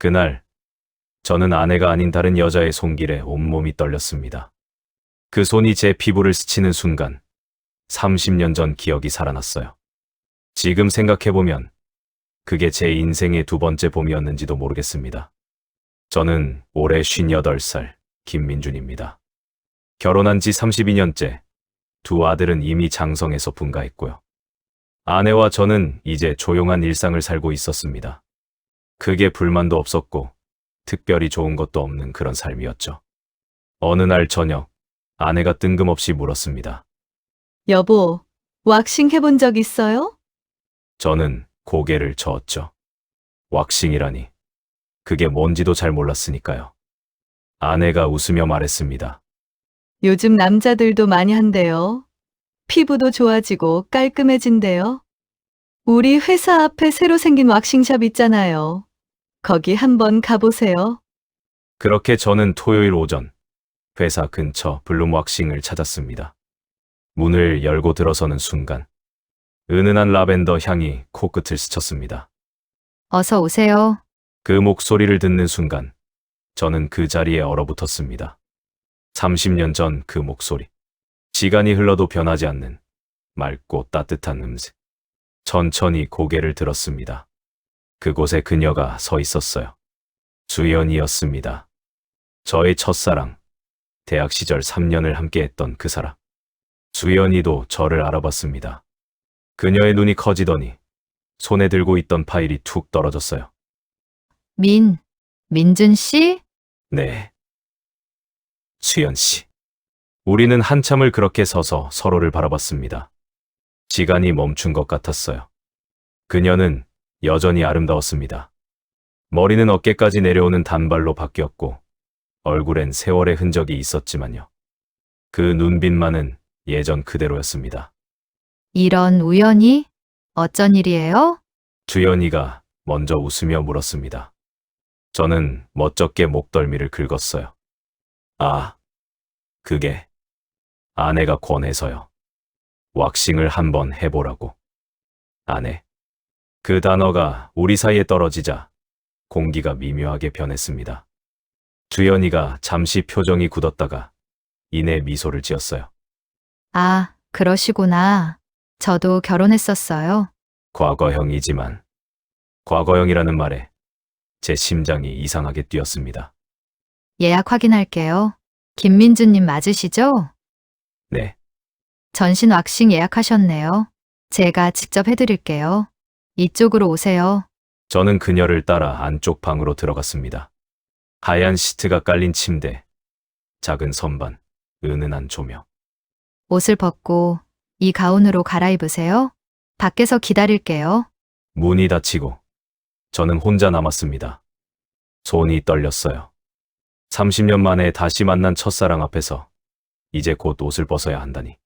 그날 저는 아내가 아닌 다른 여자의 손길에 온몸이 떨렸습니다. 그 손이 제 피부를 스치는 순간 30년 전 기억이 살아났어요. 지금 생각해보면 그게 제 인생의 두 번째 봄이었는지도 모르겠습니다. 저는 올해 58살 김민준입니다. 결혼한 지 32년째, 두 아들은 이미 장성해서 분가했고요. 아내와 저는 이제 조용한 일상을 살고 있었습니다. 크게 불만도 없었고 특별히 좋은 것도 없는 그런 삶이었죠. 어느 날 저녁, 아내가 뜬금없이 물었습니다. 여보, 왁싱 해본 적 있어요? 저는 고개를 저었죠. 왁싱이라니. 그게 뭔지도 잘 몰랐으니까요. 아내가 웃으며 말했습니다. 요즘 남자들도 많이 한대요. 피부도 좋아지고 깔끔해진대요. 우리 회사 앞에 새로 생긴 왁싱샵 있잖아요. 거기 한번 가보세요. 그렇게 저는 토요일 오전 회사 근처 블룸 왁싱을 찾았습니다. 문을 열고 들어서는 순간 은은한 라벤더 향이 코끝을 스쳤습니다. 어서 오세요. 그 목소리를 듣는 순간 저는 그 자리에 얼어붙었습니다. 30년 전 그 목소리. 시간이 흘러도 변하지 않는 맑고 따뜻한 음색. 천천히 고개를 들었습니다. 그곳에 그녀가 서 있었어요. 수연이었습니다. 저의 첫사랑, 대학 시절 3년을 함께했던 그 사람. 수연이도 저를 알아봤습니다. 그녀의 눈이 커지더니 손에 들고 있던 파일이 툭 떨어졌어요. 민준 씨? 네. 수연 씨. 우리는 한참을 그렇게 서서 서로를 바라봤습니다. 시간이 멈춘 것 같았어요. 그녀는 여전히 아름다웠습니다. 머리는 어깨까지 내려오는 단발로 바뀌었고 얼굴엔 세월의 흔적이 있었지만요. 그 눈빛만은 예전 그대로였습니다. 이런 우연이? 어쩐 일이에요? 주연이가 먼저 웃으며 물었습니다. 저는 멋쩍게 목덜미를 긁었어요. 아, 그게 아내가 권해서요. 왁싱을 한번 해보라고. 아내. 그 단어가 우리 사이에 떨어지자 공기가 미묘하게 변했습니다. 주연이가 잠시 표정이 굳었다가 이내 미소를 지었어요. 아, 그러시구나. 저도 결혼했었어요. 과거형이지만 과거형이라는 말에 제 심장이 이상하게 뛰었습니다. 예약 확인할게요. 김민준님 맞으시죠? 네, 전신 왁싱 예약하셨네요. 제가 직접 해드릴게요. 이쪽으로 오세요. 저는 그녀를 따라 안쪽 방으로 들어갔습니다. 하얀 시트가 깔린 침대, 작은 선반, 은은한 조명. 옷을 벗고 이 가운으로 갈아입으세요. 밖에서 기다릴게요. 문이 닫히고 저는 혼자 남았습니다. 손이 떨렸어요. 30년 만에 다시 만난 첫사랑 앞에서 이제 곧 옷을 벗어야 한다니.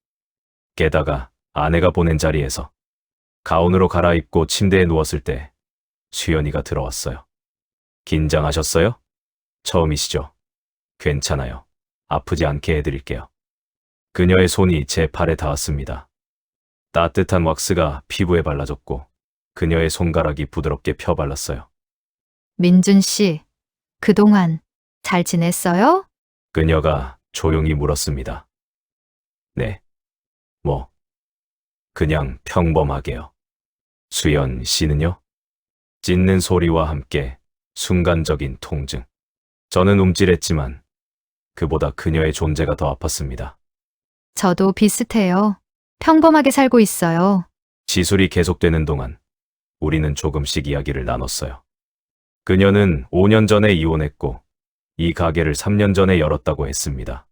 게다가 아내가 보낸 자리에서 가운으로 갈아입고 침대에 누웠을 때 수연이가 들어왔어요. 긴장하셨어요? 처음이시죠? 괜찮아요. 아프지 않게 해드릴게요. 그녀의 손이 제 팔에 닿았습니다. 따뜻한 왁스가 피부에 발라졌고 그녀의 손가락이 부드럽게 펴발랐어요. 민준 씨, 그동안 잘 지냈어요? 그녀가 조용히 물었습니다. 네. 뭐, 그냥 평범하게요. 수연 씨는요? 찢는 소리와 함께 순간적인 통증. 저는 움찔했지만 그보다 그녀의 존재가 더 아팠습니다. 저도 비슷해요. 평범하게 살고 있어요. 시술이 계속되는 동안 우리는 조금씩 이야기를 나눴어요. 그녀는 5년 전에 이혼했고 이 가게를 3년 전에 열었다고 했습니다.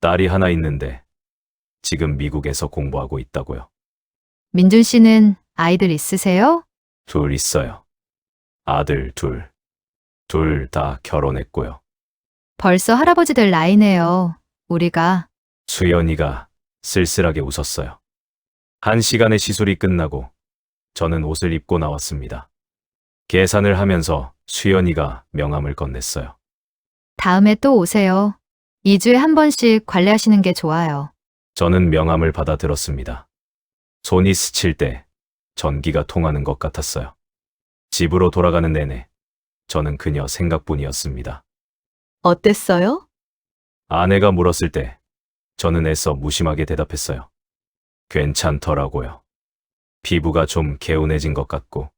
딸이 하나 있는데 지금 미국에서 공부하고 있다고요. 민준 씨는 아이들 있으세요? 둘 있어요. 아들 둘. 둘 다 결혼했고요. 벌써 할아버지 될 나이네요. 우리가. 수연이가 쓸쓸하게 웃었어요. 1시간의 시술이 끝나고 저는 옷을 입고 나왔습니다. 계산을 하면서 수연이가 명함을 건넸어요. 다음에 또 오세요. 2주에 한 번씩 관리하시는 게 좋아요. 저는 명함을 받아 들었습니다. 손이 스칠 때 전기가 통하는 것 같았어요. 집으로 돌아가는 내내 저는 그녀 생각뿐이었습니다. 어땠어요? 아내가 물었을 때 저는 애써 무심하게 대답했어요. 괜찮더라고요. 피부가 좀 개운해진 것 같고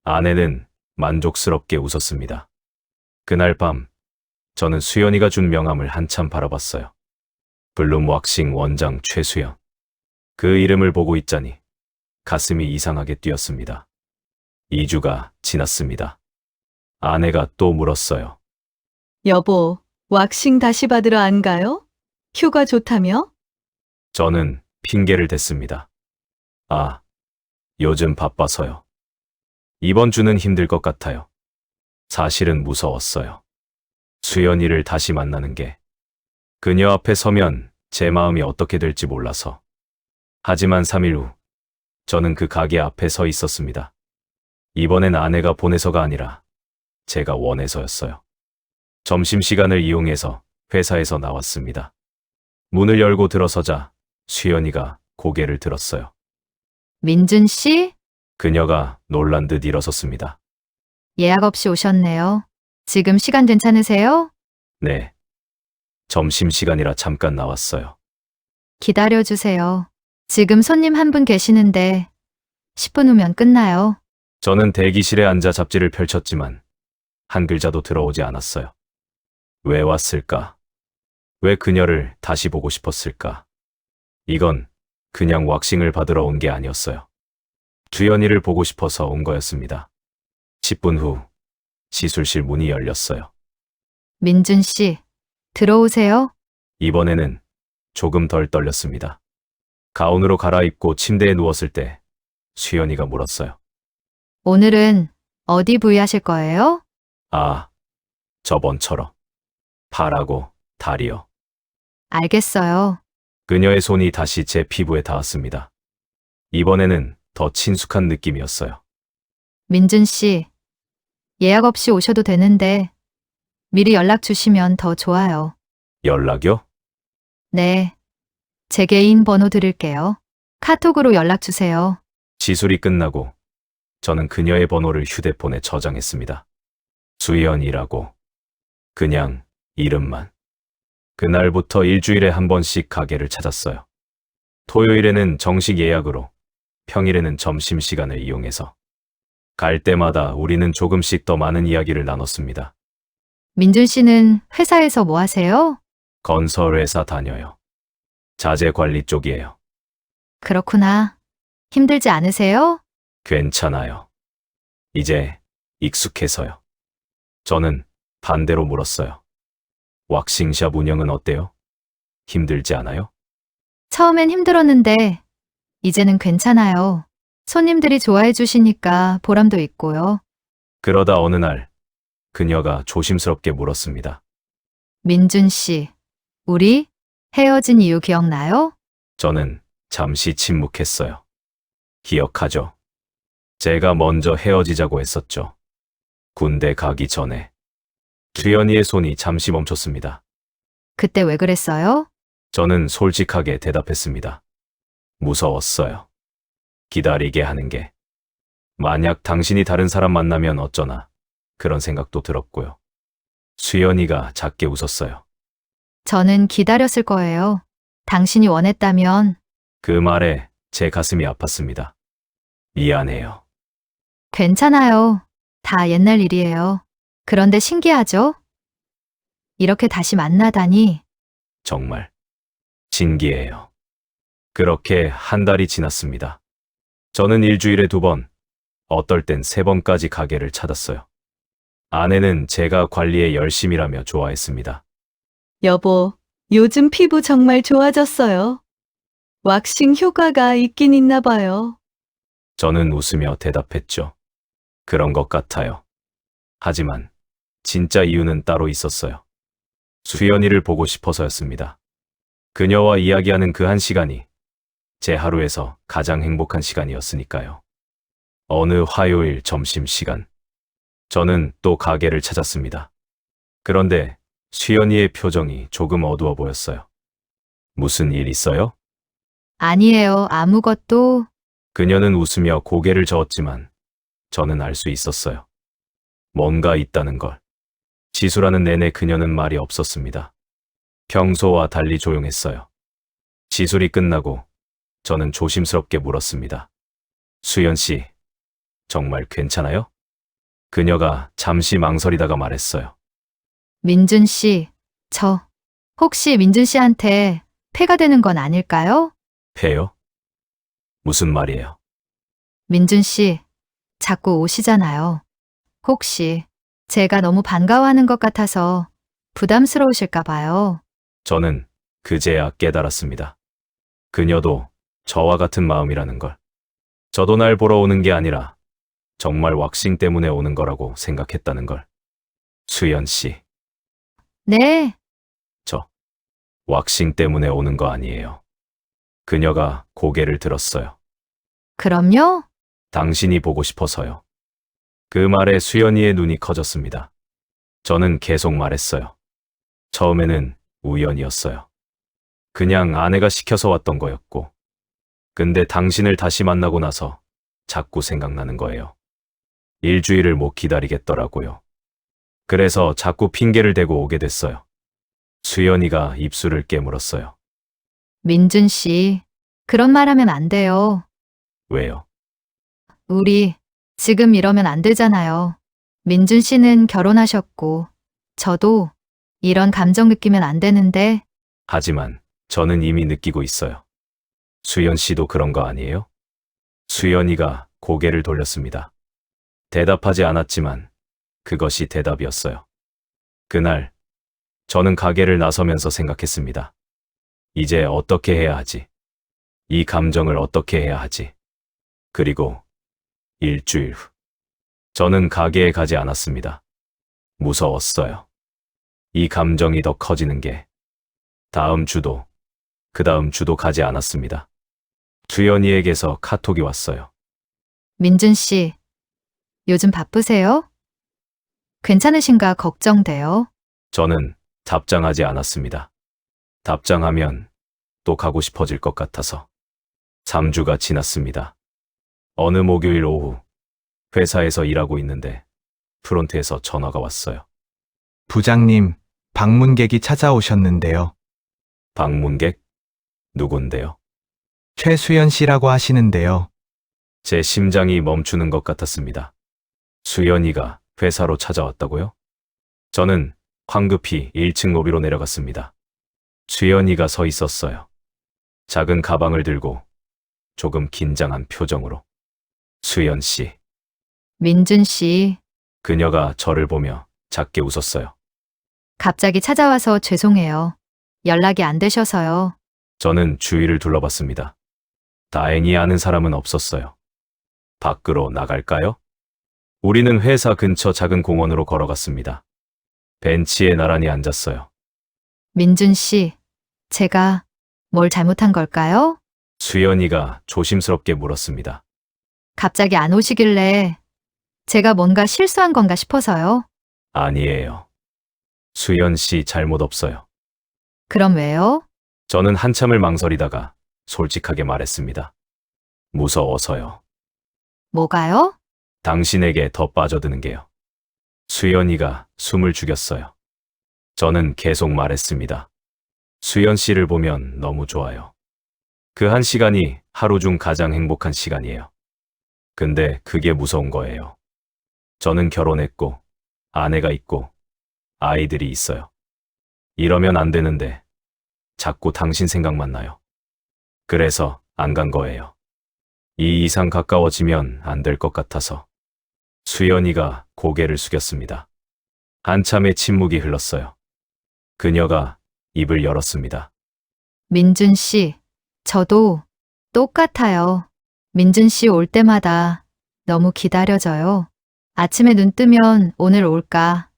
아내는 만족스럽게 웃었습니다. 그날 밤 저는 수연이가 준 명함을 한참 바라봤어요. 블룸 왁싱 원장 최수연. 그 이름을 보고 있자니 가슴이 이상하게 뛰었습니다. 2주가 지났습니다. 아내가 또 물었어요. 여보, 왁싱 다시 받으러 안 가요? 휴가 좋다며? 저는 핑계를 댔습니다. 아, 요즘 바빠서요. 이번 주는 힘들 것 같아요. 사실은 무서웠어요. 수연이를 다시 만나는 게 그녀 앞에 서면 제 마음이 어떻게 될지 몰라서. 하지만 3일 후 저는 그 가게 앞에 서 있었습니다. 이번엔 아내가 보내서가 아니라 제가 원해서였어요. 점심시간을 이용해서 회사에서 나왔습니다. 문을 열고 들어서자 수연이가 고개를 들었어요. 민준 씨? 그녀가 놀란 듯 일어섰습니다. 예약 없이 오셨네요. 지금 시간 괜찮으세요? 네. 점심시간이라 잠깐 나왔어요. 기다려주세요. 지금 손님 한 분 계시는데 10분 후면 끝나요. 저는 대기실에 앉아 잡지를 펼쳤지만 한 글자도 들어오지 않았어요. 왜 왔을까? 왜 그녀를 다시 보고 싶었을까? 이건 그냥 왁싱을 받으러 온 게 아니었어요. 주연이를 보고 싶어서 온 거였습니다. 10분 후 시술실 문이 열렸어요. 민준 씨, 들어오세요. 이번에는 조금 덜 떨렸습니다. 가운으로 갈아입고 침대에 누웠을 때 수연이가 물었어요. 오늘은 어디 부위 하실 거예요? 아, 저번처럼. 팔하고 다리요. 알겠어요. 그녀의 손이 다시 제 피부에 닿았습니다. 이번에는 더 친숙한 느낌이었어요. 민준 씨, 예약 없이 오셔도 되는데 미리 연락 주시면 더 좋아요. 연락요? 네. 제 개인 번호 드릴게요. 카톡으로 연락 주세요. 시술이 끝나고 저는 그녀의 번호를 휴대폰에 저장했습니다. 수연이라고. 그냥 이름만. 그날부터 일주일에 한 번씩 가게를 찾았어요. 토요일에는 정식 예약으로, 평일에는 점심시간을 이용해서. 갈 때마다 우리는 조금씩 더 많은 이야기를 나눴습니다. 민준 씨는 회사에서 뭐 하세요? 건설회사 다녀요. 자재관리 쪽이에요. 그렇구나. 힘들지 않으세요? 괜찮아요. 이제 익숙해서요. 저는 반대로 물었어요. 왁싱샵 운영은 어때요? 힘들지 않아요? 처음엔 힘들었는데 이제는 괜찮아요. 손님들이 좋아해 주시니까 보람도 있고요. 그러다 어느 날 그녀가 조심스럽게 물었습니다. 민준 씨, 우리 헤어진 이유 기억나요? 저는 잠시 침묵했어요. 기억하죠? 제가 먼저 헤어지자고 했었죠. 군대 가기 전에. 주연이의 손이 잠시 멈췄습니다. 그때 왜 그랬어요? 저는 솔직하게 대답했습니다. 무서웠어요. 기다리게 하는 게. 만약 당신이 다른 사람 만나면 어쩌나 그런 생각도 들었고요. 수연이가 작게 웃었어요. 저는 기다렸을 거예요. 당신이 원했다면. 그 말에 제 가슴이 아팠습니다. 미안해요. 괜찮아요. 다 옛날 일이에요. 그런데 신기하죠? 이렇게 다시 만나다니. 정말 신기해요. 그렇게 한 달이 지났습니다. 저는 일주일에 2번, 어떨 땐 3번까지 가게를 찾았어요. 아내는 제가 관리에 열심이라며 좋아했습니다. 여보, 요즘 피부 정말 좋아졌어요. 왁싱 효과가 있긴 있나 봐요. 저는 웃으며 대답했죠. 그런 것 같아요. 하지만 진짜 이유는 따로 있었어요. 수연이를 보고 싶어서였습니다. 그녀와 이야기하는 그 한 시간이 제 하루에서 가장 행복한 시간이었으니까요. 어느 화요일 점심시간, 저는 또 가게를 찾았습니다. 그런데 수연이의 표정이 조금 어두워 보였어요. 무슨 일 있어요? 아니에요. 아무것도. 그녀는 웃으며 고개를 저었지만 저는 알 수 있었어요. 뭔가 있다는 걸. 지수라는 내내 그녀는 말이 없었습니다. 평소와 달리 조용했어요. 지술이 끝나고 저는 조심스럽게 물었습니다. 수연 씨, 정말 괜찮아요? 그녀가 잠시 망설이다가 말했어요. 민준 씨, 혹시 민준 씨한테 폐가 되는 건 아닐까요? 폐요? 무슨 말이에요? 민준 씨, 자꾸 오시잖아요. 혹시 제가 너무 반가워하는 것 같아서 부담스러우실까 봐요. 저는 그제야 깨달았습니다. 그녀도 저와 같은 마음이라는 걸. 저도 날 보러 오는 게 아니라 정말 왁싱 때문에 오는 거라고 생각했다는 걸. 수연 씨, 네, 왁싱 때문에 오는 거 아니에요. 그녀가 고개를 들었어요. 그럼요. 당신이 보고 싶어서요. 그 말에 수연이의 눈이 커졌습니다. 저는 계속 말했어요. 처음에는 우연이었어요. 그냥 아내가 시켜서 왔던 거였고. 근데 당신을 다시 만나고 나서 자꾸 생각나는 거예요. 일주일을 못 기다리겠더라고요. 그래서 자꾸 핑계를 대고 오게 됐어요. 수연이가 입술을 깨물었어요. 민준 씨, 그런 말 하면 안 돼요. 왜요? 우리 지금 이러면 안 되잖아요. 민준 씨는 결혼하셨고, 저도 이런 감정 느끼면 안 되는데, 하지만 저는 이미 느끼고 있어요. 수연 씨도 그런 거 아니에요? 수연이가 고개를 돌렸습니다. 대답하지 않았지만 그것이 대답이었어요. 그날 저는 가게를 나서면서 생각했습니다. 이제 어떻게 해야 하지? 이 감정을 어떻게 해야 하지? 그리고 일주일 후 저는 가게에 가지 않았습니다. 무서웠어요. 이 감정이 더 커지는 게 다음 주도 그 다음 주도 가지 않았습니다. 수연이에게서 카톡이 왔어요. 민준 씨, 요즘 바쁘세요? 괜찮으신가 걱정돼요. 저는 답장하지 않았습니다. 답장하면 또 가고 싶어질 것 같아서. 3주가 지났습니다. 어느 목요일 오후 회사에서 일하고 있는데 프론트에서 전화가 왔어요. 부장님, 방문객이 찾아오셨는데요. 방문객? 누군데요? 최수연 씨라고 하시는데요. 제 심장이 멈추는 것 같았습니다. 수연이가 회사로 찾아왔다고요? 저는 황급히 1층 로비로 내려갔습니다. 수연이가 서 있었어요. 작은 가방을 들고 조금 긴장한 표정으로. 수연 씨. 민준 씨, 그녀가 저를 보며 작게 웃었어요. 갑자기 찾아와서 죄송해요. 연락이 안 되셔서요. 저는 주위를 둘러봤습니다. 다행히 아는 사람은 없었어요. 밖으로 나갈까요? 우리는 회사 근처 작은 공원으로 걸어갔습니다. 벤치에 나란히 앉았어요. 민준 씨, 제가 뭘 잘못한 걸까요? 수연이가 조심스럽게 물었습니다. 갑자기 안 오시길래 제가 뭔가 실수한 건가 싶어서요. 아니에요. 수연 씨 잘못 없어요. 그럼 왜요? 저는 한참을 망설이다가 솔직하게 말했습니다. 무서워서요. 뭐가요? 당신에게 더 빠져드는 게요. 수연이가 숨을 죽였어요. 저는 계속 말했습니다. 수연 씨를 보면 너무 좋아요. 그 한 시간이 하루 중 가장 행복한 시간이에요. 근데 그게 무서운 거예요. 저는 결혼했고, 아내가 있고, 아이들이 있어요. 이러면 안 되는데, 자꾸 당신 생각만 나요. 그래서 안 간 거예요. 이 이상 가까워지면 안 될 것 같아서. 수연이가 고개를 숙였습니다. 한참의 침묵이 흘렀어요. 그녀가 입을 열었습니다. 민준 씨, 저도 똑같아요. 민준 씨 올 때마다 너무 기다려져요. 아침에 눈 뜨면 오늘 올까,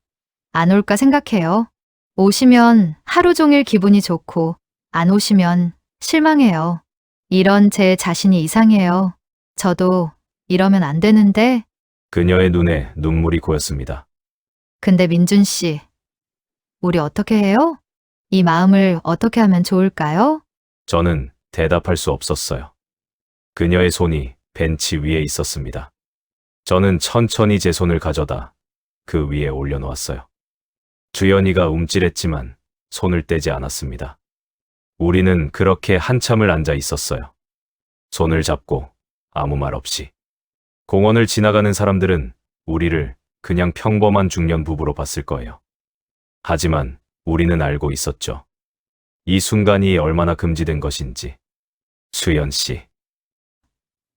안 올까 생각해요. 오시면 하루 종일 기분이 좋고, 안 오시면 실망해요. 이런 제 자신이 이상해요. 저도 이러면 안 되는데, 그녀의 눈에 눈물이 고였습니다. 근데 민준 씨, 우리 어떻게 해요? 이 마음을 어떻게 하면 좋을까요? 저는 대답할 수 없었어요. 그녀의 손이 벤치 위에 있었습니다. 저는 천천히 제 손을 가져다 그 위에 올려놓았어요. 주연이가 움찔했지만 손을 떼지 않았습니다. 우리는 그렇게 한참을 앉아 있었어요. 손을 잡고 아무 말 없이. 공원을 지나가는 사람들은 우리를 그냥 평범한 중년 부부로 봤을 거예요. 하지만 우리는 알고 있었죠. 이 순간이 얼마나 금지된 것인지. 수연 씨,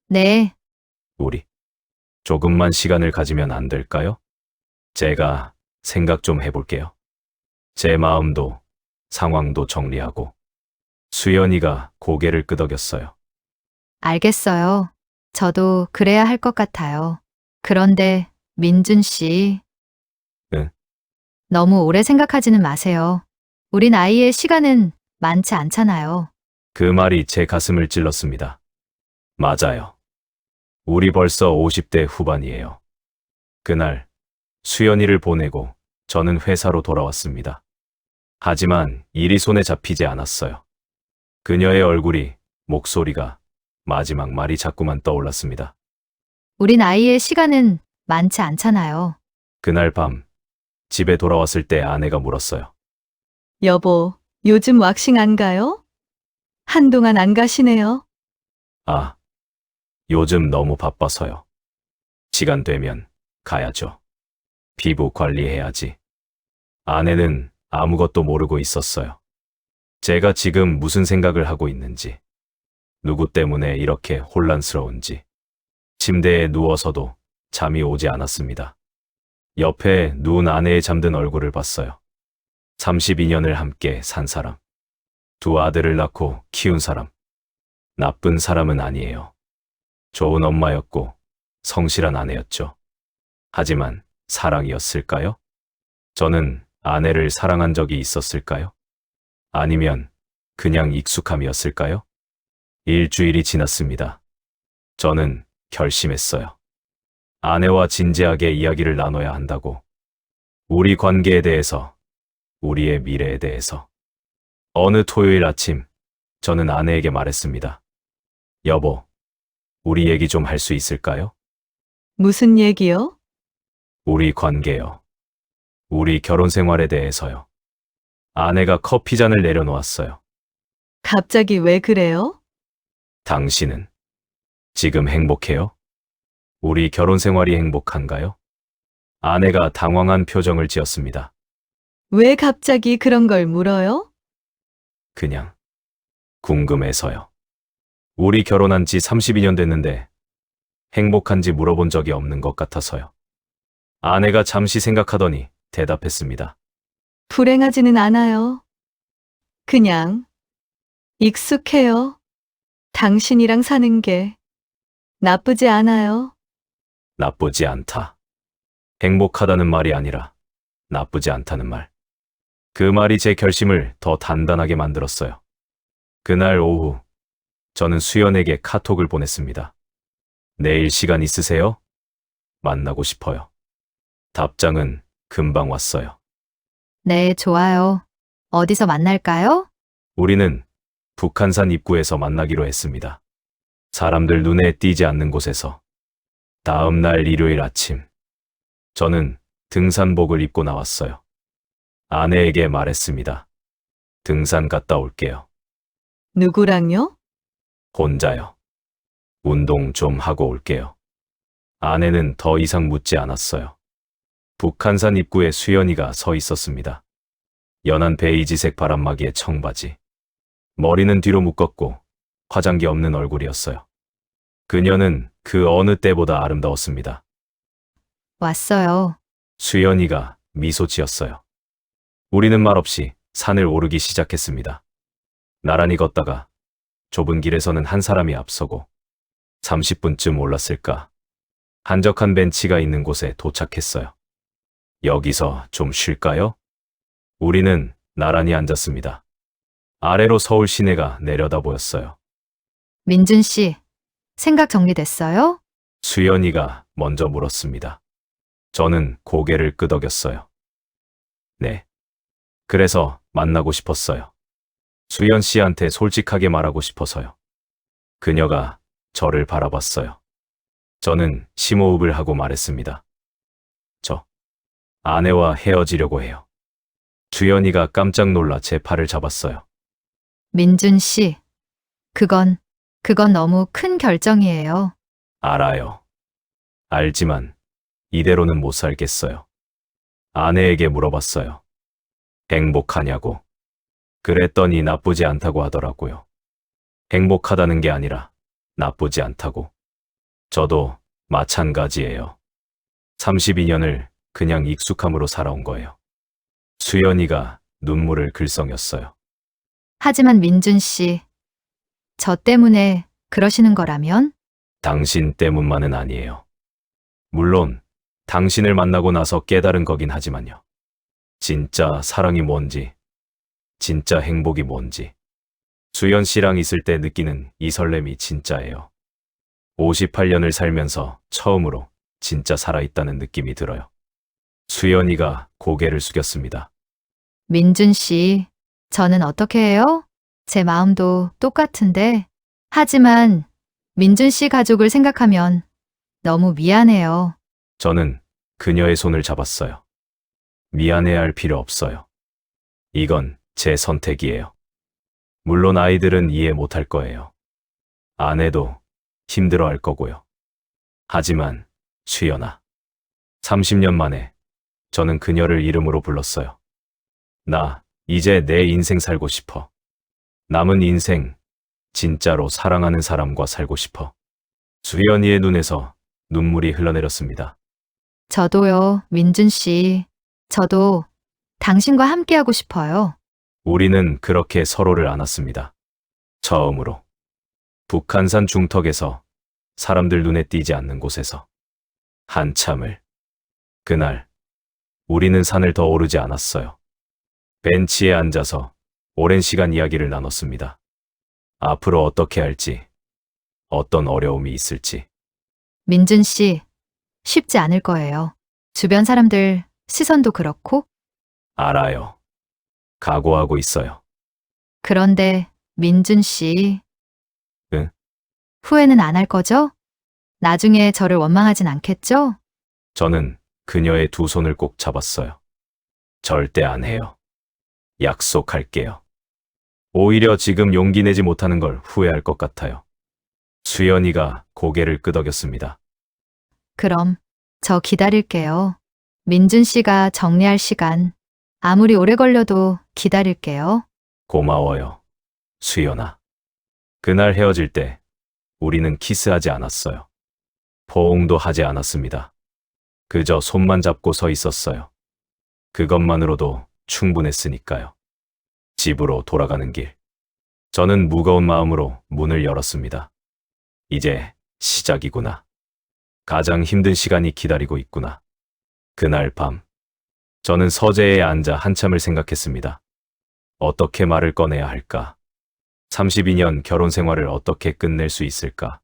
네, 우리 조금만 시간을 가지면 안 될까요? 제가 생각 좀 해볼게요. 제 마음도 상황도 정리하고. 수연이가 고개를 끄덕였어요. 알겠어요. 저도 그래야 할 것 같아요. 그런데 민준 씨. 응? 너무 오래 생각하지는 마세요. 우린 아이의 시간은 많지 않잖아요. 그 말이 제 가슴을 찔렀습니다. 맞아요. 우리 벌써 50대 후반이에요. 그날 수연이를 보내고 저는 회사로 돌아왔습니다. 하지만 일이 손에 잡히지 않았어요. 그녀의 얼굴이, 목소리가, 마지막 말이 자꾸만 떠올랐습니다. 우린 아이의 시간은 많지 않잖아요. 그날 밤 집에 돌아왔을 때 아내가 물었어요. 여보, 요즘 왁싱 안 가요? 한동안 안 가시네요. 아, 요즘 너무 바빠서요. 시간 되면 가야죠. 피부 관리해야지. 아내는 아무것도 모르고 있었어요. 제가 지금 무슨 생각을 하고 있는지, 누구 때문에 이렇게 혼란스러운지. 침대에 누워서도 잠이 오지 않았습니다. 옆에 누운 아내의 잠든 얼굴을 봤어요. 32년을 함께 산 사람. 두 아들을 낳고 키운 사람. 나쁜 사람은 아니에요. 좋은 엄마였고 성실한 아내였죠. 하지만 사랑이었을까요? 저는 아내를 사랑한 적이 있었을까요? 아니면 그냥 익숙함이었을까요? 일주일이 지났습니다. 저는 결심했어요. 아내와 진지하게 이야기를 나눠야 한다고. 우리 관계에 대해서, 우리의 미래에 대해서. 어느 토요일 아침, 저는 아내에게 말했습니다. 여보, 우리 얘기 좀 할 수 있을까요? 무슨 얘기요? 우리 관계요. 우리 결혼 생활에 대해서요. 아내가 커피잔을 내려놓았어요. 갑자기 왜 그래요? 당신은 지금 행복해요? 우리 결혼 생활이 행복한가요? 아내가 당황한 표정을 지었습니다. 왜 갑자기 그런 걸 물어요? 그냥 궁금해서요. 우리 결혼한 지 32년 됐는데 행복한지 물어본 적이 없는 것 같아서요. 아내가 잠시 생각하더니 대답했습니다. 불행하지는 않아요. 그냥 익숙해요. 당신이랑 사는 게 나쁘지 않아요. 나쁘지 않다. 행복하다는 말이 아니라 나쁘지 않다는 말. 그 말이 제 결심을 더 단단하게 만들었어요. 그날 오후, 저는 수연에게 카톡을 보냈습니다. 내일 시간 있으세요? 만나고 싶어요. 답장은 금방 왔어요. 네, 좋아요. 어디서 만날까요? 우리는 북한산 입구에서 만나기로 했습니다. 사람들 눈에 띄지 않는 곳에서. 다음 날 일요일 아침, 저는 등산복을 입고 나왔어요. 아내에게 말했습니다. 등산 갔다 올게요. 누구랑요? 혼자요. 운동 좀 하고 올게요. 아내는 더 이상 묻지 않았어요. 북한산 입구에 수연이가 서 있었습니다. 연한 베이지색 바람막이에 청바지. 머리는 뒤로 묶었고 화장기 없는 얼굴이었어요. 그녀는 그 어느 때보다 아름다웠습니다. 왔어요. 수연이가 미소 지었어요. 우리는 말없이 산을 오르기 시작했습니다. 나란히 걷다가 좁은 길에서는 한 사람이 앞서고 30분쯤 올랐을까. 한적한 벤치가 있는 곳에 도착했어요. 여기서 좀 쉴까요? 우리는 나란히 앉았습니다. 아래로 서울 시내가 내려다 보였어요. 민준 씨, 생각 정리됐어요? 수연이가 먼저 물었습니다. 저는 고개를 끄덕였어요. 네. 그래서 만나고 싶었어요. 수연 씨한테 솔직하게 말하고 싶어서요. 그녀가 저를 바라봤어요. 저는 심호흡을 하고 말했습니다. 아내와 헤어지려고 해요. 주연이가 깜짝 놀라 제 팔을 잡았어요. 민준 씨, 그건 너무 큰 결정이에요. 알아요. 알지만 이대로는 못 살겠어요. 아내에게 물어봤어요. 행복하냐고. 그랬더니 나쁘지 않다고 하더라고요. 행복하다는 게 아니라 나쁘지 않다고. 저도 마찬가지예요. 32년을 그냥 익숙함으로 살아온 거예요. 수연이가 눈물을 글썽였어요. 하지만 민준 씨, 저 때문에 그러시는 거라면? 당신 때문만은 아니에요. 물론 당신을 만나고 나서 깨달은 거긴 하지만요. 진짜 사랑이 뭔지, 진짜 행복이 뭔지, 수연 씨랑 있을 때 느끼는 이 설렘이 진짜예요. 58년을 살면서 처음으로 진짜 살아있다는 느낌이 들어요. 수연이가 고개를 숙였습니다. 민준 씨, 저는 어떻게 해요? 제 마음도 똑같은데. 하지만 민준 씨 가족을 생각하면 너무 미안해요. 저는 그녀의 손을 잡았어요. 미안해할 필요 없어요. 이건 제 선택이에요. 물론 아이들은 이해 못할 거예요. 아내도 힘들어할 거고요. 하지만 수연아, 30년 만에 저는 그녀를 이름으로 불렀어요. 나 이제 내 인생 살고 싶어. 남은 인생 진짜로 사랑하는 사람과 살고 싶어. 수연이의 눈에서 눈물이 흘러내렸습니다. 저도요, 민준 씨. 저도 당신과 함께하고 싶어요. 우리는 그렇게 서로를 안았습니다. 처음으로. 북한산 중턱에서 사람들 눈에 띄지 않는 곳에서. 한참을. 그날 우리는 산을 더 오르지 않았어요. 벤치에 앉아서 오랜 시간 이야기를 나눴습니다. 앞으로 어떻게 할지, 어떤 어려움이 있을지. 민준 씨, 쉽지 않을 거예요. 주변 사람들 시선도 그렇고. 알아요. 각오하고 있어요. 그런데 민준 씨. 응? 후회는 안 할 거죠? 나중에 저를 원망하진 않겠죠? 저는 그녀의 두 손을 꼭 잡았어요. 절대 안 해요. 약속할게요. 오히려 지금 용기 내지 못하는 걸 후회할 것 같아요. 수연이가 고개를 끄덕였습니다. 그럼 저 기다릴게요. 민준 씨가 정리할 시간 아무리 오래 걸려도 기다릴게요. 고마워요. 수연아. 그날 헤어질 때 우리는 키스하지 않았어요. 포옹도 하지 않았습니다. 그저 손만 잡고 서 있었어요. 그것만으로도 충분했으니까요. 집으로 돌아가는 길. 저는 무거운 마음으로 문을 열었습니다. 이제 시작이구나. 가장 힘든 시간이 기다리고 있구나. 그날 밤, 저는 서재에 앉아 한참을 생각했습니다. 어떻게 말을 꺼내야 할까? 32년 결혼 생활을 어떻게 끝낼 수 있을까?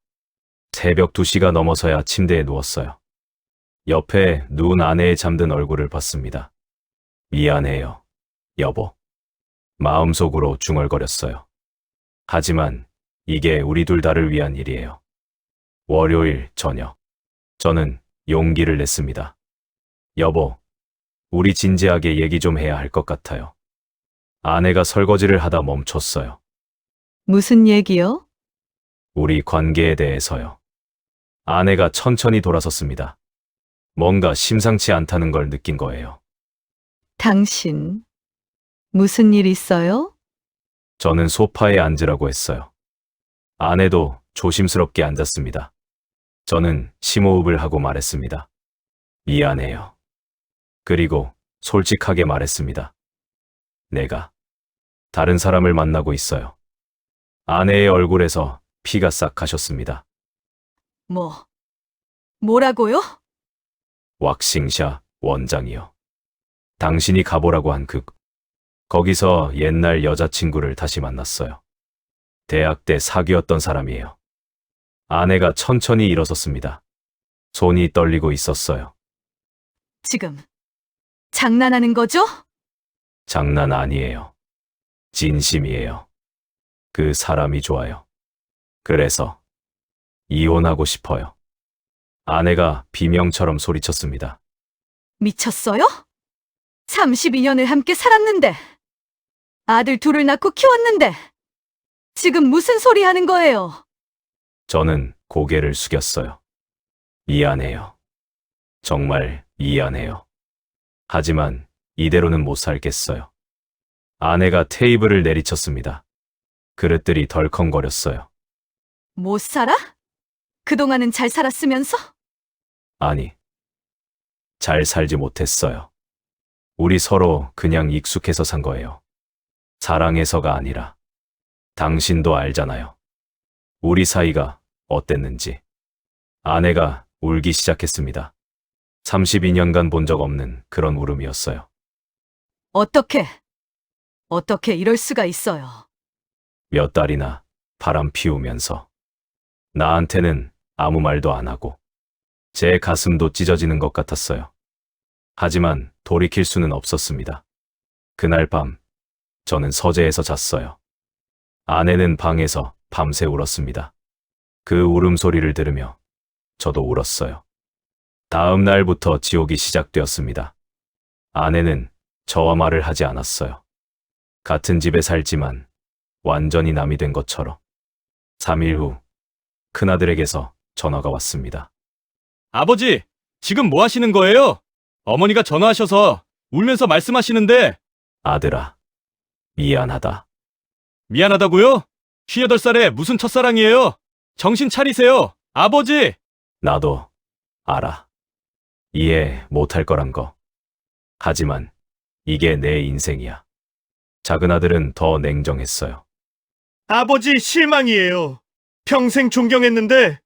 새벽 2시가 넘어서야 침대에 누웠어요. 옆에 누운 아내의 잠든 얼굴을 봤습니다. 미안해요, 여보. 마음속으로 중얼거렸어요. 하지만 이게 우리 둘 다를 위한 일이에요. 월요일 저녁, 저는 용기를 냈습니다. 여보, 우리 진지하게 얘기 좀 해야 할 것 같아요. 아내가 설거지를 하다 멈췄어요. 무슨 얘기요? 우리 관계에 대해서요. 아내가 천천히 돌아섰습니다. 뭔가 심상치 않다는 걸 느낀 거예요. 당신, 무슨 일 있어요? 저는 소파에 앉으라고 했어요. 아내도 조심스럽게 앉았습니다. 저는 심호흡을 하고 말했습니다. 미안해요. 그리고 솔직하게 말했습니다. 내가 다른 사람을 만나고 있어요. 아내의 얼굴에서 피가 싹 가셨습니다. 뭐라고요? 왁싱샵 원장이요. 당신이 가보라고 한 거기서 옛날 여자친구를 다시 만났어요. 대학 때 사귀었던 사람이에요. 아내가 천천히 일어섰습니다. 손이 떨리고 있었어요. 지금 장난하는 거죠? 장난 아니에요. 진심이에요. 그 사람이 좋아요. 그래서 이혼하고 싶어요. 아내가 비명처럼 소리쳤습니다. 미쳤어요? 32년을 함께 살았는데, 아들 둘을 낳고 키웠는데, 지금 무슨 소리 하는 거예요? 저는 고개를 숙였어요. 미안해요. 정말 미안해요. 하지만 이대로는 못 살겠어요. 아내가 테이블을 내리쳤습니다. 그릇들이 덜컹거렸어요. 못 살아? 그동안은 잘 살았으면서? 아니, 잘 살지 못했어요. 우리 서로 그냥 익숙해서 산 거예요. 사랑해서가 아니라. 당신도 알잖아요. 우리 사이가 어땠는지. 아내가 울기 시작했습니다. 32년간 본 적 없는 그런 울음이었어요. 어떻게 이럴 수가 있어요? 몇 달이나 바람 피우면서 나한테는 아무 말도 안 하고 제 가슴도 찢어지는 것 같았어요. 하지만 돌이킬 수는 없었습니다. 그날 밤 저는 서재에서 잤어요. 아내는 방에서 밤새 울었습니다. 그 울음소리를 들으며 저도 울었어요. 다음 날부터 지옥이 시작되었습니다. 아내는 저와 말을 하지 않았어요. 같은 집에 살지만 완전히 남이 된 것처럼. 3일 후 큰아들에게서 전화가 왔습니다. 아버지, 지금 뭐 하시는 거예요? 어머니가 전화하셔서 울면서 말씀하시는데. 아들아, 미안하다. 미안하다고요? 58살에 무슨 첫사랑이에요? 정신 차리세요, 아버지! 나도 알아. 이해 못할 거란 거. 하지만 이게 내 인생이야. 작은 아들은 더 냉정했어요. 아버지 실망이에요. 평생 존경했는데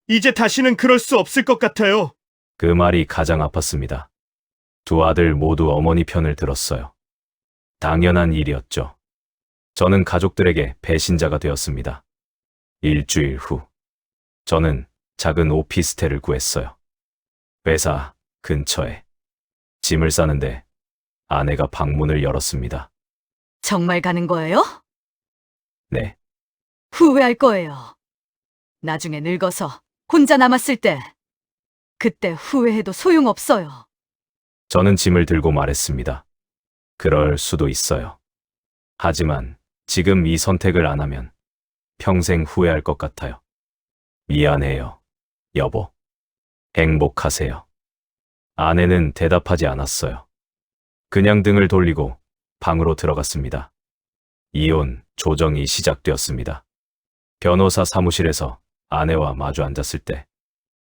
이제 다시는 그럴 수 없을 것 같아요. 그 말이 가장 아팠습니다. 두 아들 모두 어머니 편을 들었어요. 당연한 일이었죠. 저는 가족들에게 배신자가 되었습니다. 일주일 후, 저는 작은 오피스텔을 구했어요. 회사 근처에. 짐을 싸는데 아내가 방문을 열었습니다. 정말 가는 거예요? 네, 후회할 거예요. 나중에 늙어서 혼자 남았을 때, 그때 후회해도 소용없어요. 저는 짐을 들고 말했습니다. 그럴 수도 있어요. 하지만 지금 이 선택을 안 하면 평생 후회할 것 같아요. 미안해요, 여보. 행복하세요. 아내는 대답하지 않았어요. 그냥 등을 돌리고 방으로 들어갔습니다. 이혼 조정이 시작되었습니다. 변호사 사무실에서 아내와 마주 앉았을 때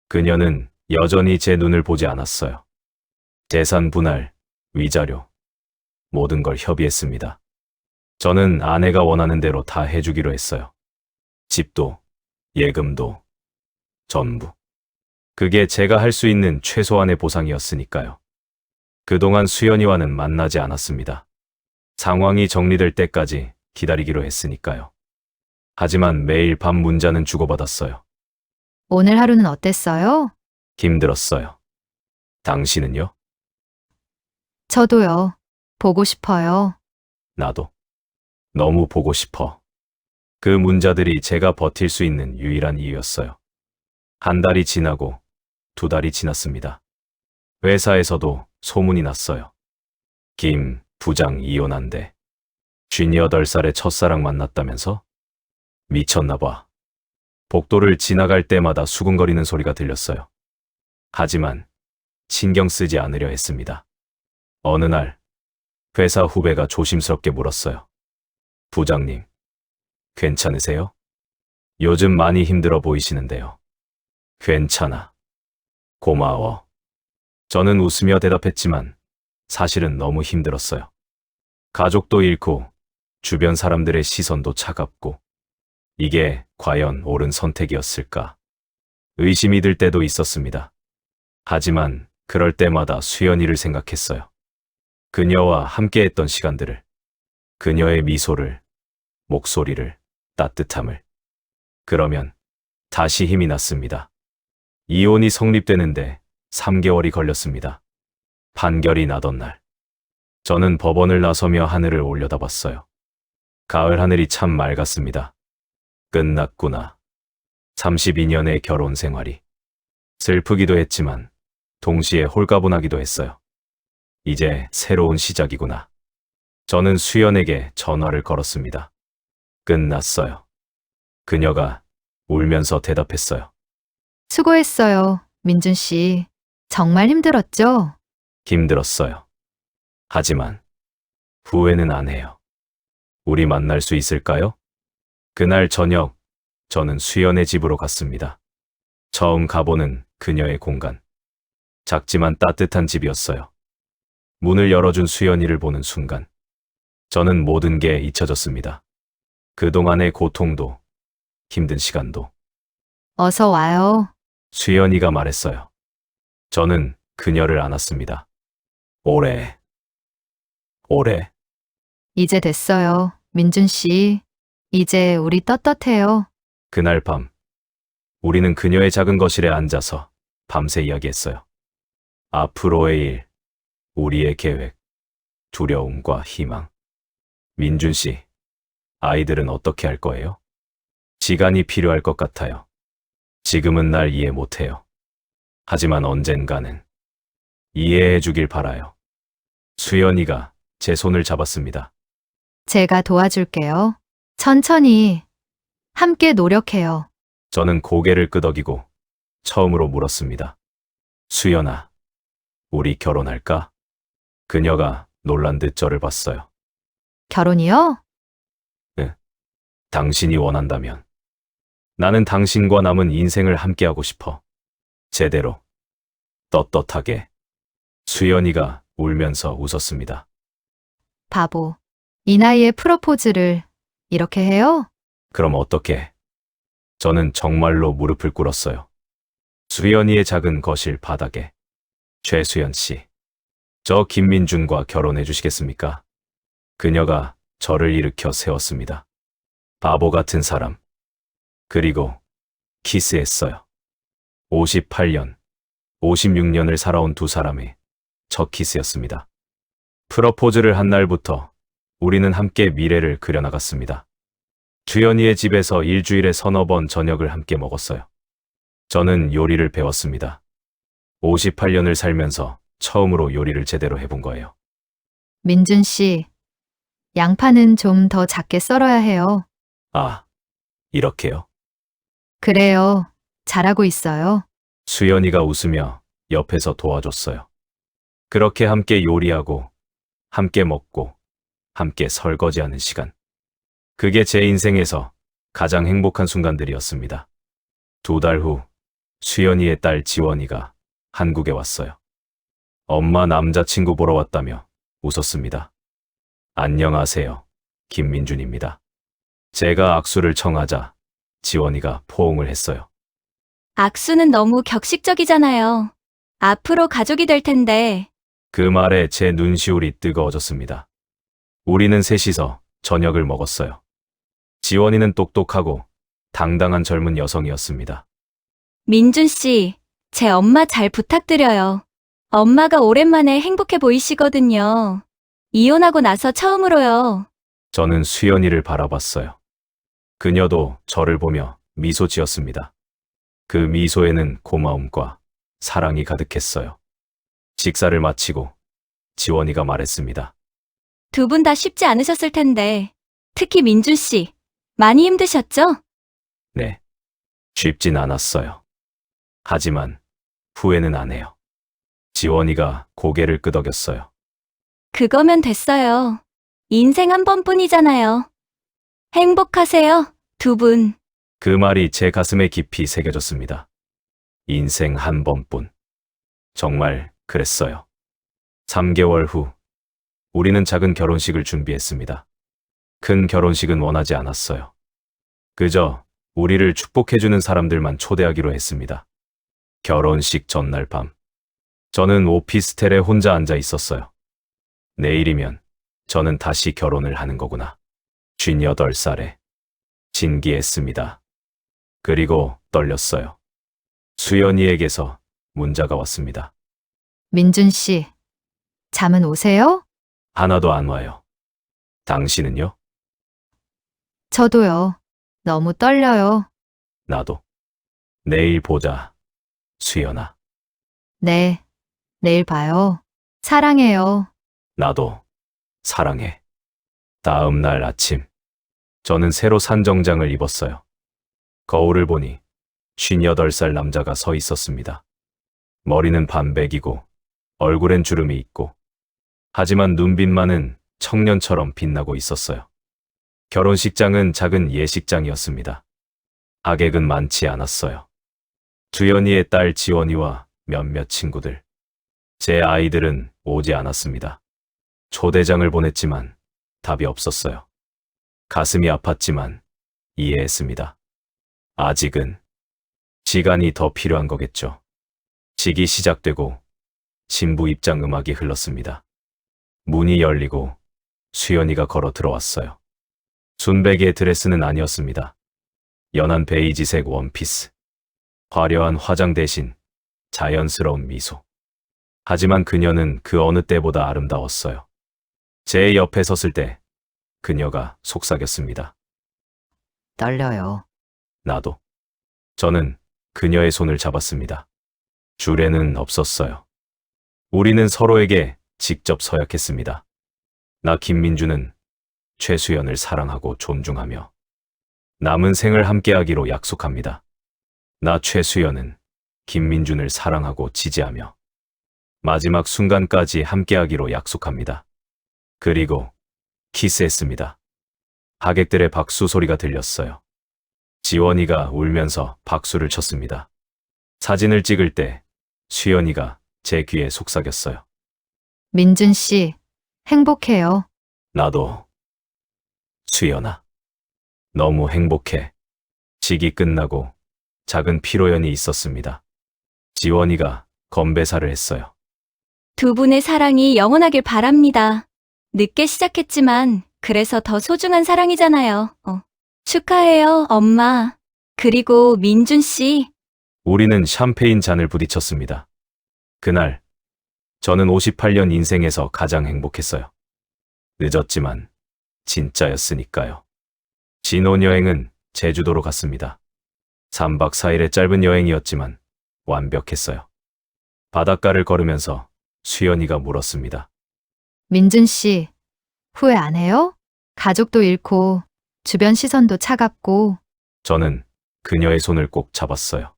그녀는 여전히 제 눈을 보지 않았어요. 재산 분할, 위자료, 모든 걸 협의했습니다. 저는 아내가 원하는 대로 다 해주기로 했어요. 집도, 예금도, 전부. 그게 제가 할 수 있는 최소한의 보상이었으니까요. 그동안 수연이와는 만나지 않았습니다. 상황이 정리될 때까지 기다리기로 했으니까요. 하지만 매일 밤 문자는 주고받았어요. 오늘 하루는 어땠어요? 힘들었어요. 당신은요? 저도요. 보고 싶어요. 나도. 너무 보고 싶어. 그 문자들이 제가 버틸 수 있는 유일한 이유였어요. 한 달이 지나고 2달이 지났습니다. 회사에서도 소문이 났어요. 김 부장 이혼한대. 58살의 첫사랑 만났다면서? 미쳤나 봐. 복도를 지나갈 때마다 수군거리는 소리가 들렸어요. 하지만 신경 쓰지 않으려 했습니다. 어느 날 회사 후배가 조심스럽게 물었어요. 부장님, 괜찮으세요? 요즘 많이 힘들어 보이시는데요. 괜찮아. 고마워. 저는 웃으며 대답했지만 사실은 너무 힘들었어요. 가족도 잃고 주변 사람들의 시선도 차갑고 이게 과연 옳은 선택이었을까? 의심이 들 때도 있었습니다. 하지만 그럴 때마다 수연이를 생각했어요. 그녀와 함께했던 시간들을, 그녀의 미소를, 목소리를, 따뜻함을. 그러면 다시 힘이 났습니다. 이혼이 성립되는데 3개월이 걸렸습니다. 판결이 나던 날, 저는 법원을 나서며 하늘을 올려다봤어요. 가을 하늘이 참 맑았습니다. 끝났구나. 32년의 결혼 생활이. 슬프기도 했지만 동시에 홀가분하기도 했어요. 이제 새로운 시작이구나. 저는 수연에게 전화를 걸었습니다. 끝났어요. 그녀가 울면서 대답했어요. 수고했어요, 민준 씨. 정말 힘들었죠? 힘들었어요. 하지만 후회는 안 해요. 우리 만날 수 있을까요? 그날 저녁 저는 수연의 집으로 갔습니다. 처음 가보는 그녀의 공간. 작지만 따뜻한 집이었어요. 문을 열어준 수연이를 보는 순간 저는 모든 게 잊혀졌습니다. 그동안의 고통도 힘든 시간도. 어서 와요. 수연이가 말했어요. 저는 그녀를 안았습니다. 오래. 이제 됐어요, 민준 씨. 이제 우리 떳떳해요. 그날 밤 우리는 그녀의 작은 거실에 앉아서 밤새 이야기했어요. 앞으로의 일, 우리의 계획, 두려움과 희망. 민준 씨, 아이들은 어떻게 할 거예요? 시간이 필요할 것 같아요. 지금은 날 이해 못해요. 하지만 언젠가는 이해해 주길 바라요. 수연이가 제 손을 잡았습니다. 제가 도와줄게요. 천천히. 함께 노력해요. 저는 고개를 끄덕이고 처음으로 물었습니다. 수연아, 우리 결혼할까? 그녀가 놀란 듯 저를 봤어요. 결혼이요? 당신이 원한다면. 나는 당신과 남은 인생을 함께하고 싶어. 제대로. 떳떳하게. 수연이가 울면서 웃었습니다. 바보. 이 나이에 프로포즈를 이렇게 해요? 그럼 어떻게? 저는 정말로 무릎을 꿇었어요. 수연이의 작은 거실 바닥에. 최수연 씨, 저 김민준과 결혼해 주시겠습니까? 그녀가 저를 일으켜 세웠습니다. 바보 같은 사람. 그리고 키스했어요. 58년, 56년을 살아온 두 사람의 첫 키스였습니다. 프러포즈를 한 날부터 우리는 함께 미래를 그려나갔습니다. 주연이의 집에서 일주일에 서너 번 저녁을 함께 먹었어요. 저는 요리를 배웠습니다. 58년을 살면서 처음으로 요리를 제대로 해본 거예요. 민준 씨, 양파는 좀 더 작게 썰어야 해요. 아, 이렇게요? 그래요. 잘하고 있어요. 수연이가 웃으며 옆에서 도와줬어요. 그렇게 함께 요리하고, 함께 먹고, 함께 설거지하는 시간. 그게 제 인생에서 가장 행복한 순간들이었습니다. 2달 후, 수연이의 딸 지원이가 한국에 왔어요. 엄마 남자친구 보러 왔다며 웃었습니다. 안녕하세요. 김민준입니다. 제가 악수를 청하자 지원이가 포옹을 했어요. 악수는 너무 격식적이잖아요. 앞으로 가족이 될 텐데. 그 말에 제 눈시울이 뜨거워졌습니다. 우리는 셋이서 저녁을 먹었어요. 지원이는 똑똑하고 당당한 젊은 여성이었습니다. 민준 씨, 제 엄마 잘 부탁드려요. 엄마가 오랜만에 행복해 보이시거든요. 이혼하고 나서 처음으로요. 저는 수연이를 바라봤어요. 그녀도 저를 보며 미소 지었습니다. 그 미소에는 고마움과 사랑이 가득했어요. 식사를 마치고 지원이가 말했습니다. 두 분 다 쉽지 않으셨을 텐데. 특히 민준 씨, 많이 힘드셨죠? 네, 쉽진 않았어요. 하지만 후회는 안 해요. 지원이가 고개를 끄덕였어요. 그거면 됐어요. 인생 한 번뿐이잖아요. 행복하세요, 두 분. 그 말이 제 가슴에 깊이 새겨졌습니다. 인생 한 번뿐. 정말 그랬어요. 3개월 후, 우리는 작은 결혼식을 준비했습니다. 큰 결혼식은 원하지 않았어요. 그저 우리를 축복해주는 사람들만 초대하기로 했습니다. 결혼식 전날 밤, 저는 오피스텔에 혼자 앉아 있었어요. 내일이면 저는 다시 결혼을 하는 거구나. 58살에 진기했습니다. 그리고 떨렸어요. 수연이에게서 문자가 왔습니다. 민준 씨, 잠은 오세요? 하나도 안 와요. 당신은요? 저도요. 너무 떨려요. 나도. 내일 보자. 수연아. 네, 내일 봐요. 사랑해요. 나도 사랑해. 다음 날 아침, 저는 새로 산 정장을 입었어요. 거울을 보니 58살 남자가 서 있었습니다. 머리는 반백이고 얼굴엔 주름이 있고 하지만 눈빛만은 청년처럼 빛나고 있었어요. 결혼식장은 작은 예식장이었습니다. 하객은 많지 않았어요. 주연이의 딸 지원이와 몇몇 친구들. 제 아이들은 오지 않았습니다. 초대장을 보냈지만 답이 없었어요. 가슴이 아팠지만 이해했습니다. 아직은 시간이 더 필요한 거겠죠. 식이 시작되고 신부 입장 음악이 흘렀습니다. 문이 열리고 수연이가 걸어 들어왔어요. 순백의 드레스는 아니었습니다. 연한 베이지색 원피스. 화려한 화장 대신 자연스러운 미소. 하지만 그녀는 그 어느 때보다 아름다웠어요. 제 옆에 섰을 때 그녀가 속삭였습니다. 떨려요. 나도. 저는 그녀의 손을 잡았습니다. 줄에는 없었어요. 우리는 서로에게 직접 서약했습니다. 나 김민주는 최수연을 사랑하고 존중하며 남은 생을 함께하기로 약속합니다. 나 최수연은 김민준을 사랑하고 지지하며 마지막 순간까지 함께하기로 약속합니다. 그리고 키스했습니다. 하객들의 박수 소리가 들렸어요. 지원이가 울면서 박수를 쳤습니다. 사진을 찍을 때 수연이가 제 귀에 속삭였어요. 민준 씨, 행복해요. 나도. 수연아. 너무 행복해. 식이 끝나고 작은 피로연이 있었습니다. 지원이가 건배사를 했어요. 두 분의 사랑이 영원하길 바랍니다. 늦게 시작했지만 그래서 더 소중한 사랑이잖아요. 축하해요, 엄마. 그리고 민준 씨. 우리는 샴페인 잔을 부딪혔습니다. 그날 저는 58년 인생에서 가장 행복했어요. 늦었지만 진짜였으니까요. 신혼여행은 제주도로 갔습니다. 3박 4일의 짧은 여행이었지만 완벽했어요. 바닷가를 걸으면서 수연이가 물었습니다. 민준 씨, 후회 안 해요? 가족도 잃고 주변 시선도 차갑고. 저는 그녀의 손을 꼭 잡았어요.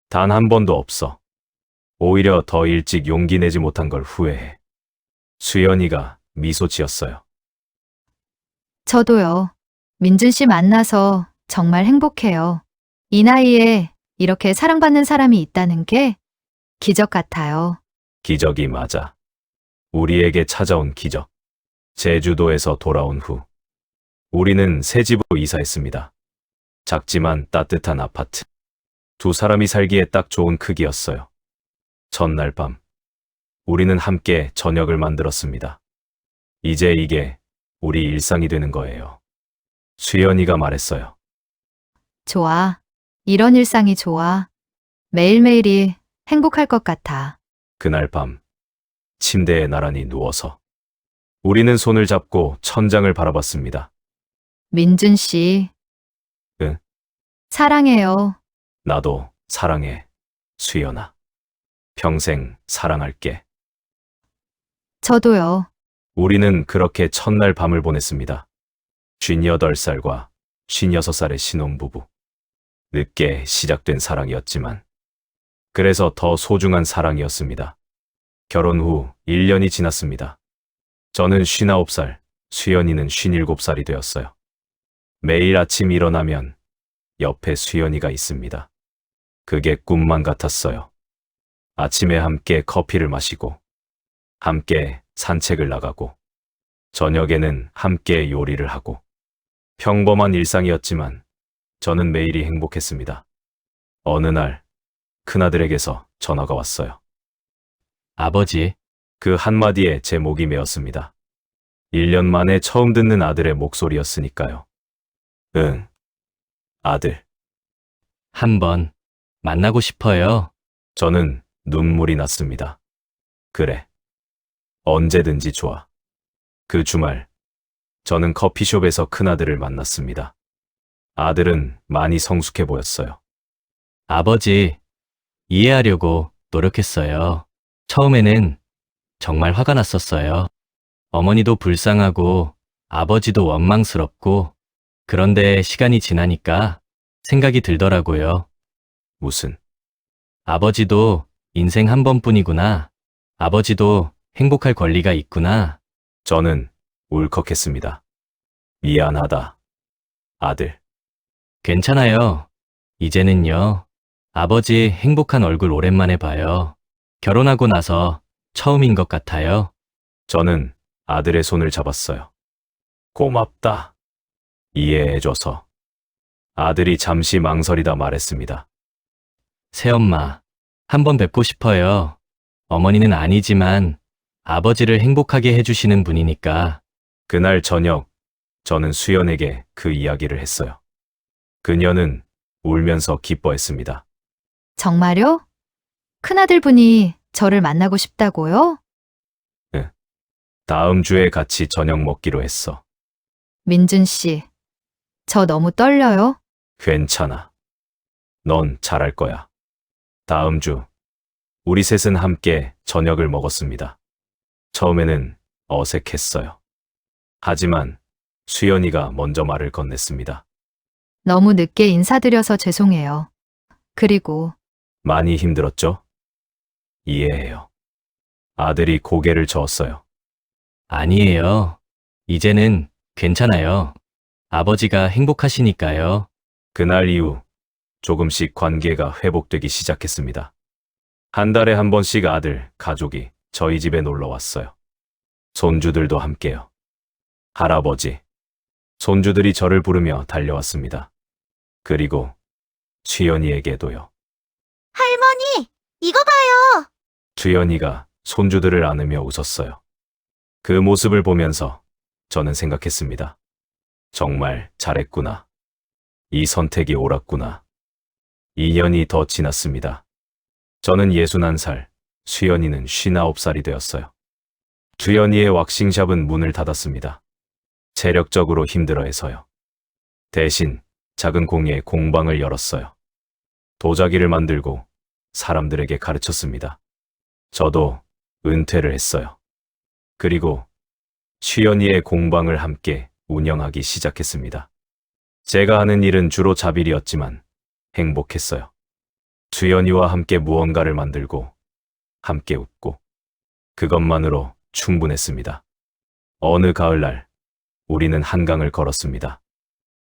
단 한 번도 없어. 오히려 더 일찍 용기 내지 못한 걸 후회해. 수연이가 미소 지었어요. 저도요. 민준 씨 만나서 정말 행복해요. 이 나이에 이렇게 사랑받는 사람이 있다는 게 기적 같아요. 기적이 맞아. 우리에게 찾아온 기적. 제주도에서 돌아온 후 우리는 새 집으로 이사했습니다. 작지만 따뜻한 아파트. 두 사람이 살기에 딱 좋은 크기였어요. 첫날 밤 우리는 함께 저녁을 만들었습니다. 이제 이게 우리 일상이 되는 거예요. 수연이가 말했어요. 좋아. 이런 일상이 좋아. 매일매일이 행복할 것 같아. 그날 밤 침대에 나란히 누워서 우리는 손을 잡고 천장을 바라봤습니다. 민준 씨. 응? 사랑해요. 나도 사랑해, 수연아. 평생 사랑할게. 저도요. 우리는 그렇게 첫날 밤을 보냈습니다. 58살과 56살의 신혼부부. 늦게 시작된 사랑이었지만 그래서 더 소중한 사랑이었습니다. 결혼 후 1년이 지났습니다. 저는 59살, 수연이는 57살이 되었어요. 매일 아침 일어나면 옆에 수연이가 있습니다. 그게 꿈만 같았어요. 아침에 함께 커피를 마시고 함께 산책을 나가고 저녁에는 함께 요리를 하고 평범한 일상이었지만 저는 매일이 행복했습니다. 어느 날 큰아들에게서 전화가 왔어요. 아버지, 그 한마디에 제 목이 메었습니다. 1년 만에 처음 듣는 아들의 목소리였으니까요. 응, 아들. 한번 만나고 싶어요. 저는 눈물이 났습니다. 그래. 언제든지 좋아. 그 주말, 저는 커피숍에서 큰아들을 만났습니다. 아들은 많이 성숙해 보였어요. 아버지, 이해하려고 노력했어요. 처음에는 정말 화가 났었어요. 어머니도 불쌍하고 아버지도 원망스럽고 그런데 시간이 지나니까 생각이 들더라고요. 무슨, 아버지도 인생 한 번뿐이구나. 아버지도 행복할 권리가 있구나. 저는 울컥했습니다. 미안하다. 아들, 괜찮아요. 이제는요. 아버지 행복한 얼굴 오랜만에 봐요. 결혼하고 나서 처음인 것 같아요. 저는 아들의 손을 잡았어요. 고맙다. 이해해줘서. 아들이 잠시 망설이다 말했습니다. 새엄마, 한번 뵙고 싶어요. 어머니는 아니지만 아버지를 행복하게 해주시는 분이니까. 그날 저녁, 저는 수연에게 그 이야기를 했어요. 그녀는 울면서 기뻐했습니다. 정말요? 큰아들분이 저를 만나고 싶다고요? 다음 주에 같이 저녁 먹기로 했어. 민준 씨, 저 너무 떨려요? 괜찮아. 넌 잘할 거야. 다음 주, 우리 셋은 함께 저녁을 먹었습니다. 처음에는 어색했어요. 하지만 수연이가 먼저 말을 건넸습니다. 너무 늦게 인사드려서 죄송해요. 그리고 많이 힘들었죠? 이해해요. 아들이 고개를 저었어요. 아니에요. 이제는 괜찮아요. 아버지가 행복하시니까요. 그날 이후 조금씩 관계가 회복되기 시작했습니다. 한 달에 한 번씩 아들, 가족이 저희 집에 놀러 왔어요. 손주들도 함께요. 할아버지, 손주들이 저를 부르며 달려왔습니다. 그리고 수연이에게도요. 할머니, 이거 봐요. 수연이가 손주들을 안으며 웃었어요. 그 모습을 보면서 저는 생각했습니다. 정말 잘했구나. 이 선택이 옳았구나. 2년이 더 지났습니다. 저는 61살, 수연이는 59살이 되었어요. 수연이의 왁싱샵은 문을 닫았습니다. 체력적으로 힘들어해서요. 대신 작은 공예의 공방을 열었어요. 도자기를 만들고 사람들에게 가르쳤습니다. 저도 은퇴를 했어요. 그리고 수연이의 공방을 함께 운영하기 시작했습니다. 제가 하는 일은 주로 잡일이었지만 행복했어요. 수연이와 함께 무언가를 만들고 함께 웃고 그것만으로 충분했습니다. 어느 가을날 우리는 한강을 걸었습니다.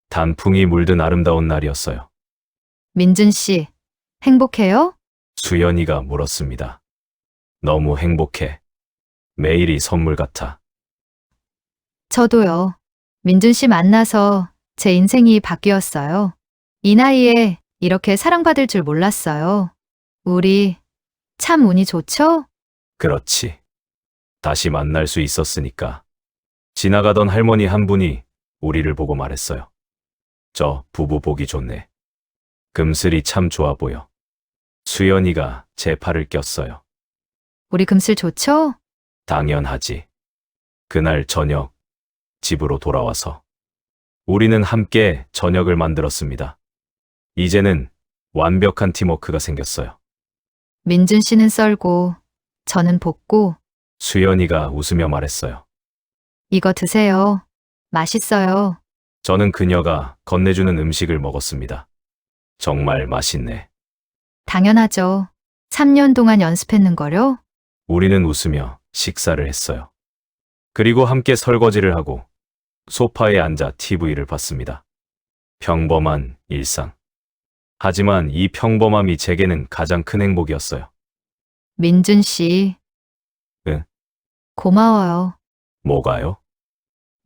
단풍이 물든 아름다운 날이었어요. 민준 씨, 행복해요? 수연이가 물었습니다. 너무 행복해. 매일이 선물 같아. 저도요. 민준 씨 만나서 제 인생이 바뀌었어요. 이 나이에 이렇게 사랑받을 줄 몰랐어요. 우리 참 운이 좋죠? 그렇지. 다시 만날 수 있었으니까. 지나가던 할머니 한 분이 우리를 보고 말했어요. 저 부부 보기 좋네. 금슬이 참 좋아 보여. 수연이가 제 팔을 꼈어요. 우리 금슬 좋죠? 당연하지. 그날 저녁 집으로 돌아와서 우리는 함께 저녁을 만들었습니다. 이제는 완벽한 팀워크가 생겼어요. 민준 씨는 썰고 저는 볶고 수연이가 웃으며 말했어요. 이거 드세요. 맛있어요. 저는 그녀가 건네주는 음식을 먹었습니다. 정말 맛있네. 당연하죠. 3년 동안 연습했는 거요? 우리는 웃으며 식사를 했어요. 그리고 함께 설거지를 하고 소파에 앉아 TV를 봤습니다. 평범한 일상. 하지만 이 평범함이 제게는 가장 큰 행복이었어요. 민준 씨. 응? 고마워요. 뭐가요?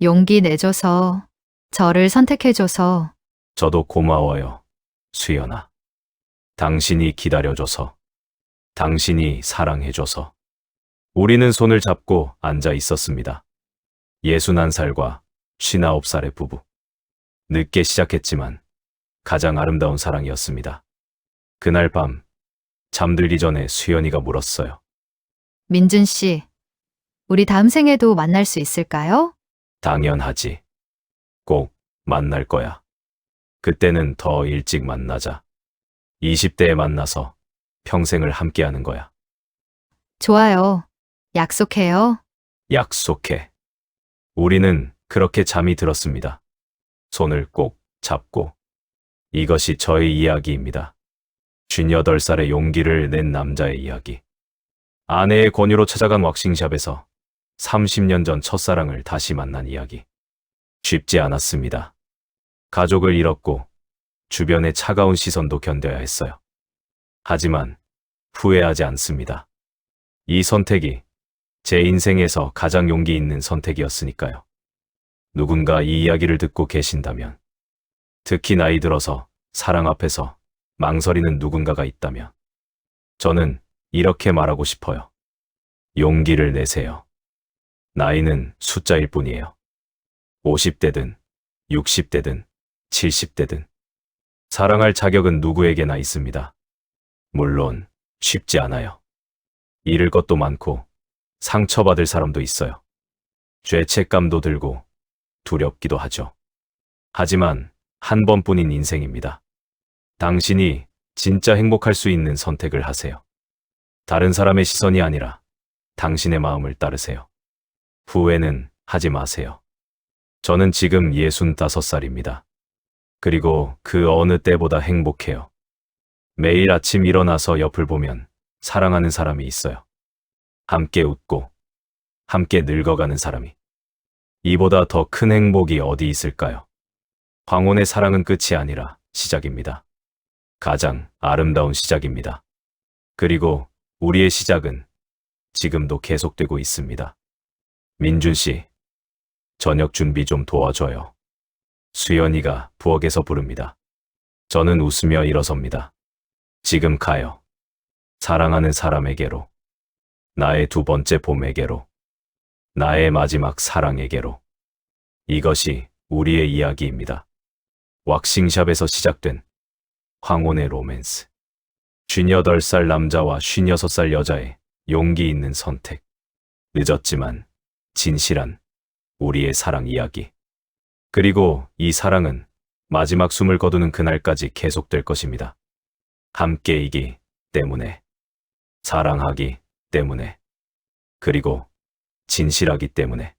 용기 내줘서, 저를 선택해줘서. 저도 고마워요. 수연아. 당신이 기다려줘서. 당신이 사랑해줘서. 우리는 손을 잡고 앉아 있었습니다. 61살과 59살의 부부. 늦게 시작했지만 가장 아름다운 사랑이었습니다. 그날 밤 잠들기 전에 수연이가 물었어요. 민준 씨, 우리 다음 생에도 만날 수 있을까요? 당연하지. 꼭 만날 거야. 그때는 더 일찍 만나자. 20대에 만나서 평생을 함께하는 거야. 좋아요. 약속해요. 약속해. 우리는 그렇게 잠이 들었습니다. 손을 꼭 잡고. 이것이 저의 이야기입니다. 58살의 용기를 낸 남자의 이야기. 아내의 권유로 찾아간 왁싱샵에서 30년 전 첫사랑을 다시 만난 이야기. 쉽지 않았습니다. 가족을 잃었고 주변의 차가운 시선도 견뎌야 했어요. 하지만 후회하지 않습니다. 이 선택이 제 인생에서 가장 용기 있는 선택이었으니까요. 누군가 이 이야기를 듣고 계신다면, 특히 나이 들어서 사랑 앞에서 망설이는 누군가가 있다면, 저는 이렇게 말하고 싶어요. 용기를 내세요. 나이는 숫자일 뿐이에요. 50대든, 60대든, 70대든. 사랑할 자격은 누구에게나 있습니다. 물론 쉽지 않아요. 잃을 것도 많고 상처받을 사람도 있어요. 죄책감도 들고 두렵기도 하죠. 하지만 한 번뿐인 인생입니다. 당신이 진짜 행복할 수 있는 선택을 하세요. 다른 사람의 시선이 아니라 당신의 마음을 따르세요. 후회는 하지 마세요. 저는 지금 65살입니다. 그리고 그 어느 때보다 행복해요. 매일 아침 일어나서 옆을 보면 사랑하는 사람이 있어요. 함께 웃고 함께 늙어가는 사람이. 이보다 더 큰 행복이 어디 있을까요? 황혼의 사랑은 끝이 아니라 시작입니다. 가장 아름다운 시작입니다. 그리고 우리의 시작은 지금도 계속되고 있습니다. 민준 씨, 저녁 준비 좀 도와줘요. 수연이가 부엌에서 부릅니다. 저는 웃으며 일어섭니다. 지금 가요. 사랑하는 사람에게로. 나의 두 번째 봄에게로. 나의 마지막 사랑에게로. 이것이 우리의 이야기입니다. 왁싱샵에서 시작된 황혼의 로맨스. 58살 남자와 56살 여자의 용기 있는 선택. 늦었지만 진실한 우리의 사랑 이야기. 그리고 이 사랑은 마지막 숨을 거두는 그날까지 계속될 것입니다. 함께이기 때문에, 사랑하기 때문에, 그리고 진실하기 때문에.